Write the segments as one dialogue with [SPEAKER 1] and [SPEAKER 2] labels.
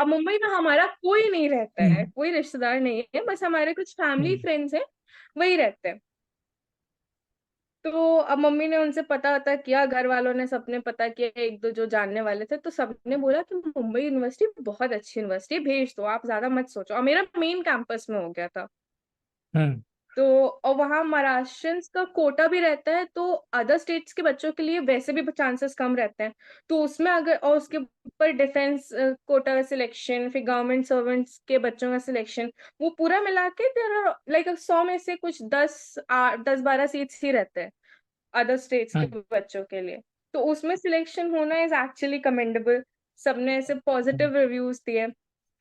[SPEAKER 1] अब मुंबई में हमारा कोई नहीं रहता है,
[SPEAKER 2] हम्म।
[SPEAKER 1] कोई रिश्तेदार नहीं है, बस हमारे कुछ फैमिली
[SPEAKER 2] हम्म।
[SPEAKER 1] फ्रेंड्स हैं, वही रहते हैं। तो अब मम्मी ने उनसे पता वता किया, घर वालों ने सबने पता किया, एक दो जो जानने वाले थे, तो सबने बोला कि मुंबई यूनिवर्सिटी बहुत अच्छी यूनिवर्सिटी है, भेज दो, आप ज्यादा मत सोचो। और मेरा मेन कैंपस में हो गया था।
[SPEAKER 2] हम्म।
[SPEAKER 1] तो और वहाँ महाराष्ट्रियंस का कोटा भी रहता है, तो अदर स्टेट्स के बच्चों के लिए वैसे भी चांसेस कम रहते हैं। तो उसमें अगर, और उसके ऊपर डिफेंस कोटा का सिलेक्शन, फिर गवर्नमेंट सर्वेंट्स के बच्चों का सिलेक्शन, वो पूरा मिला के तेरा लाइक 100 में से कुछ 10-12 सीट्स ही रहते हैं अदर स्टेट्स के
[SPEAKER 2] हम्म।
[SPEAKER 1] बच्चों के लिए। तो उसमें सिलेक्शन होना इज एक्चुअली कमेंडेबल। सबने ऐसे
[SPEAKER 2] हम्म।
[SPEAKER 1] पॉजिटिव रिव्यूज दिए।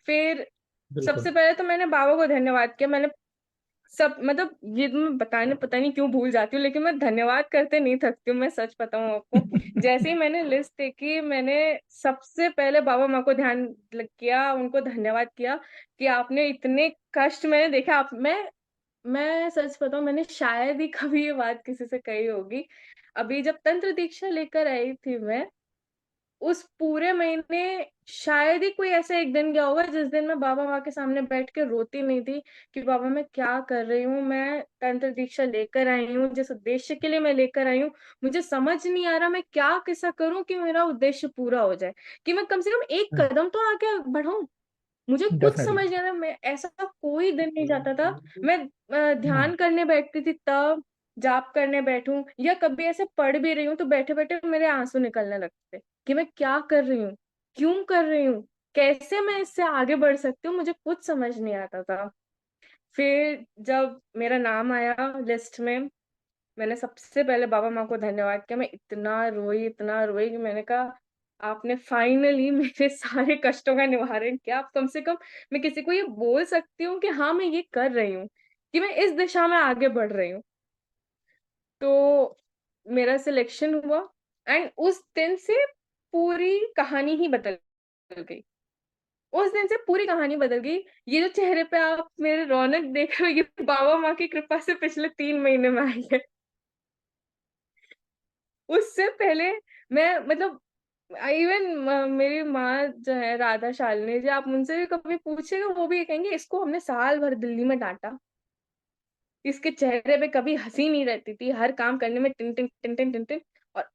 [SPEAKER 1] फिर
[SPEAKER 2] बिल्कुल।
[SPEAKER 1] सबसे पहले तो मैंने बाबा को धन्यवाद किया। मैंने सब मतलब, ये तो मैं बताने पता नहीं क्यों भूल जाती हूँ, लेकिन मैं धन्यवाद करते नहीं थकती हूँ, मैं सच बताऊँ आपको। जैसे ही मैंने लिस्ट देखी, मैंने सबसे पहले बाबा माँ को किया, उनको धन्यवाद किया कि आपने इतने कष्ट मैंने देखा। आप मैं सच बताऊं, मैंने शायद ही कभी ये बात किसी से कही होगी। अभी जब तंत्र दीक्षा लेकर आई थी मैं, उस पूरे महीने शायद ही कोई ऐसा एक दिन गया होगा जिस दिन मैं बाबा माँ के सामने बैठ के रोती नहीं थी कि बाबा मैं क्या कर रही हूँ, मैं तंत्र दीक्षा लेकर आई हूँ, जिस उद्देश्य के लिए मैं लेकर आई हूँ, मुझे समझ नहीं आ रहा मैं क्या कैसा करूं कि मेरा उद्देश्य पूरा हो जाए, कि मैं कम से कम एक कदम तो आगे बढ़ाऊं। मुझे कुछ
[SPEAKER 2] डेफिनेटली।
[SPEAKER 1] समझ नहीं आता। मैं ऐसा कोई दिन नहीं जाता था, मैं
[SPEAKER 2] हम्म।
[SPEAKER 1] ध्यान करने बैठती थी तब, जाप करने बैठूं, या कभी ऐसे पढ़ भी रही हूँ तो बैठे बैठे मेरे आंसू निकलने लगते थे कि मैं क्या कर रही हूँ, क्यों कर रही हूँ, कैसे मैं इससे आगे बढ़ सकती हूँ, मुझे कुछ समझ नहीं आता था। फिर जब मेरा नाम आया लिस्ट में, मैंने सबसे पहले बाबा माँ को धन्यवाद किया। मैं इतना रोई कि मैंने कहा आपने फाइनली मेरे सारे कष्टों का निवारण किया। आप कम से कम, मैं किसी को ये बोल सकती हूँ कि हाँ मैं ये कर रही हूँ, कि मैं इस दिशा में आगे बढ़ रही हूँ। तो मेरा सिलेक्शन हुआ, एंड उस दिन से पूरी कहानी ही बदल गई। उस दिन से पूरी कहानी बदल गई। ये जो चेहरे पे आप मेरे रौनक देख रहे हो, ये बाबा माँ की कृपा से पिछले 3 महीने में आई है। उससे पहले मैं मतलब, इवन मेरी माँ जो है राधा शालिनी जी, आप उनसे भी कभी पूछेगा, वो भी ये कहेंगे इसको हमने साल भर दिल्ली में डांटा, इसके चेहरे पे कभी हंसी नहीं रहती थी, हर काम करने में tin tin tin tin tin tin. और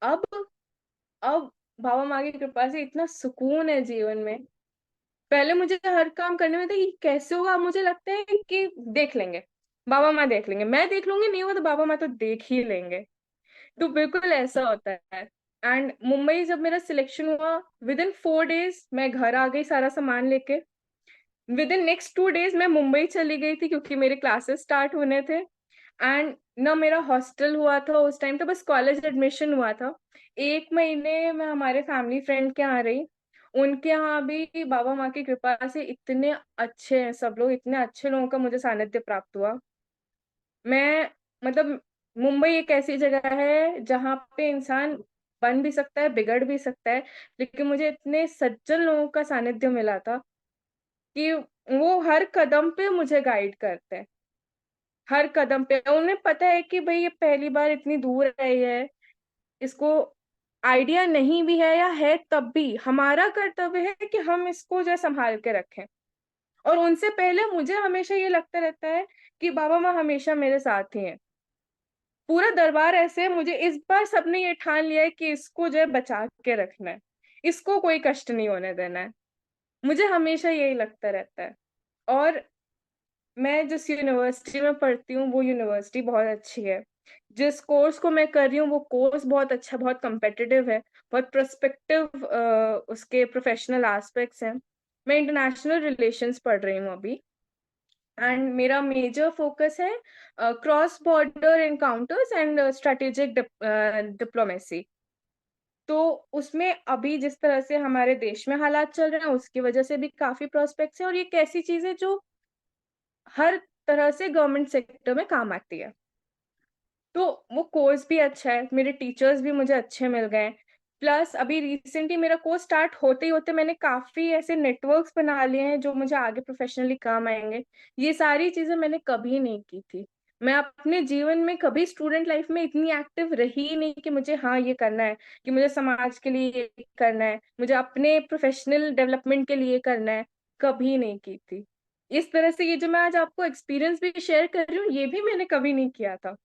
[SPEAKER 1] अब बाबा माँ की कृपा से इतना सुकून है जीवन में। पहले मुझे हर काम करने में था ये कैसे होगा, अब मुझे लगता है कि देख लेंगे, बाबा माँ देख लेंगे, मैं देख लूंगी, नहीं हुआ तो बाबा माँ तो देख ही लेंगे। तो बिल्कुल ऐसा होता है। एंड मुंबई जब मेरा सिलेक्शन हुआ, विद इन 4 डेज मैं घर आ गई सारा सामान लेके। विद इन नेक्स्ट 2 डेज मैं मुंबई चली गई थी, क्योंकि मेरे क्लासेस स्टार्ट होने थे। एंड ना मेरा हॉस्टल हुआ था उस टाइम, तो बस कॉलेज एडमिशन हुआ था। 1 महीने मैं हमारे फैमिली फ्रेंड के यहाँ रही। उनके यहाँ भी बाबा माँ की कृपा से इतने अच्छे हैं सब लोग, इतने अच्छे लोगों का मुझे सानिध्य प्राप्त हुआ। मैं मतलब, मुंबई एक ऐसी जगह है जहाँ पे इंसान बन भी सकता है, बिगड़ भी सकता है, लेकिन मुझे इतने सज्जन लोगों का सानिध्य मिला था कि वो हर कदम पे मुझे गाइड करते हैं। हर कदम पे उन्हें पता है कि भाई ये पहली बार इतनी दूर आई है, इसको आइडिया नहीं भी है या है, तब भी हमारा कर्तव्य है कि हम इसको जो है संभाल के रखें। और उनसे पहले मुझे हमेशा ये लगता रहता है कि बाबा माँ हमेशा मेरे साथ ही हैं। पूरा दरबार ऐसे है, मुझे इस बार सबने ये ठान लिया है कि इसको जो है बचा के रखना है, इसको कोई कष्ट नहीं होने देना है। मुझे हमेशा यही लगता रहता है। और मैं जिस यूनिवर्सिटी में पढ़ती हूँ वो यूनिवर्सिटी बहुत अच्छी है। जिस कोर्स को मैं कर रही हूँ वो कोर्स बहुत अच्छा, बहुत competitive है, बहुत प्रोस्पेक्टिव उसके प्रोफेशनल एस्पेक्ट्स हैं। मैं इंटरनेशनल रिलेशंस पढ़ रही हूँ अभी, एंड मेरा मेजर फोकस है cross border encounters and strategic diplomacy. तो उसमें अभी जिस तरह से हमारे देश में हालात चल रहे हैं, उसकी वजह से भी काफी प्रोस्पेक्ट्स हैं, और ये एक ऐसी चीज है जो हर तरह से गवर्नमेंट सेक्टर में काम आती है। तो वो कोर्स भी अच्छा है, मेरे टीचर्स भी मुझे अच्छे मिल गए। प्लस अभी रिसेंटली मेरा कोर्स स्टार्ट होते ही होते मैंने काफी ऐसे नेटवर्क्स बना लिए हैं जो मुझे आगे प्रोफेशनली काम आएंगे। ये सारी चीजें मैंने कभी नहीं की थी। मैं अपने जीवन में कभी स्टूडेंट लाइफ में इतनी एक्टिव रही ही नहीं कि मुझे हाँ ये करना है, कि मुझे समाज के लिए ये करना है, मुझे अपने प्रोफेशनल डेवलपमेंट के लिए करना है। कभी नहीं की थी। इस तरह से ये जो मैं आज आपको एक्सपीरियंस भी शेयर कर रही हूँ, ये भी मैंने कभी नहीं किया था।